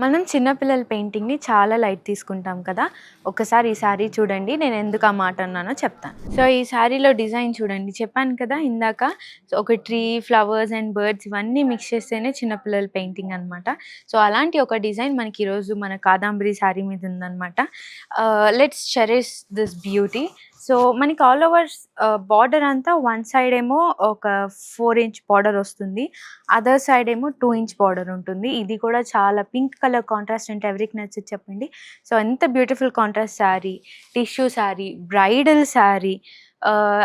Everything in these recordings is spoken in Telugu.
మనం చిన్నపిల్లల పెయింటింగ్‌ని చాలా లైట్ తీసుకుంటాం కదా! ఒక్కసారి ఈ శారీ చూడండి. నేను ఎందుకు ఆ మాట అన్నానో చెప్తాను. సో, ఈ శారీలో డిజైన్ చూడండి. చెప్పాను కదా ఇందాక. సో, ఒక ట్రీ, ఫ్లవర్స్ అండ్ బర్డ్స్ ఇవన్నీ మిక్స్ చేస్తేనే చిన్నపిల్లల పెయింటింగ్ అనమాట. సో, అలాంటి ఒక డిజైన్ మనకి ఈరోజు మన కాదంబరి శారీ మీద ఉందనమాట. Let's cherish this beauty. So, మనకి ఆల్ ఓవర్స్ బార్డర్ అంతా వన్ సైడ్ ఏమో ఒక 4 ఇంచ్ బార్డర్ వస్తుంది. అదర్ సైడ్ ఏమో 2 ఇంచ్ బార్డర్ ఉంటుంది. ఇది కూడా చాలా పింక్ కలర్ కాంట్రాస్ట్ అంటే ఎవరికి నచ్చదు చెప్పండి. సో, ఎంత beautiful contrast sari, tissue sari, bridal sari.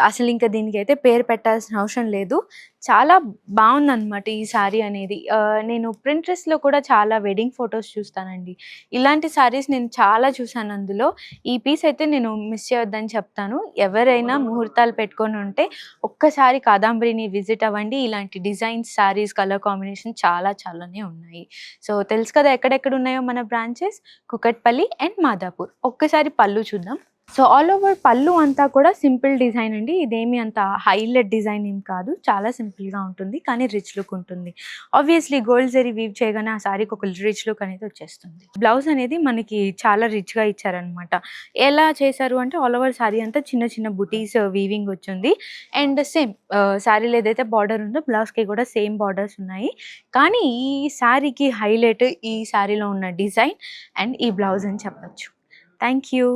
అసలింక దీనికైతే పేరు పెట్టాల్సిన అవసరం లేదు. చాలా బావుందనమాట ఈ శారీ అనేది. నేను ప్రింట్రెస్ట్‌లో కూడా చాలా వెడ్డింగ్ ఫోటోస్ చూస్తానండి. ఇలాంటి శారీస్ నేను చాలా చూసాను అందులో. ఈ పీస్ అయితే నేను మిస్ చేయొద్దని చెప్తాను. ఎవరైనా ముహూర్తాలు పెట్టుకొనుంటే ఒక్కసారి కాదంబరిని విజిట్ అవ్వండి. ఇలాంటి డిజైన్స్, శారీస్, కలర్ కాంబినేషన్ చాలానే ఉన్నాయి. సో, తెలుసు కదా ఎక్కడెక్కడున్నాయో మన బ్రాంచెస్ కుకట్పల్లి అండ్ మాదాపూర్. ఒక్కసారి పళ్ళు చూద్దాం. సో, ఆల్ ఓవర్ పళ్ళు అంతా కూడా సింపుల్ డిజైన్ అండి. ఇదేమి అంత హైలైట్ డిజైన్ ఏం కాదు. చాలా సింపుల్‌గా ఉంటుంది. కానీ రిచ్ లుక్ ఉంటుంది. ఆబ్వియస్‌లీ గోల్డ్ జరీ వీవ్ చేయగానే ఆ శారీకి ఒక రిచ్ లుక్ అనేది వచ్చేస్తుంది. బ్లౌజ్ అనేది మనకి చాలా రిచ్‌గా ఇచ్చారనమాట. ఎలా చేశారు అంటే ఆల్ ఓవర్ శారీ అంతా చిన్న చిన్న బుటీస్ వీవింగ్ వచ్చింది. అండ్ సేమ్ శారీలో ఏదైతే బార్డర్ ఉందో బ్లౌజ్‌కి కూడా సేమ్ బార్డర్స్ ఉన్నాయి. కానీ ఈ శారీకి హైలైట్ ఈ శారీలో ఉన్న డిజైన్ అండ్ ఈ బ్లౌజ్ అని చెప్పొచ్చు. Thank you.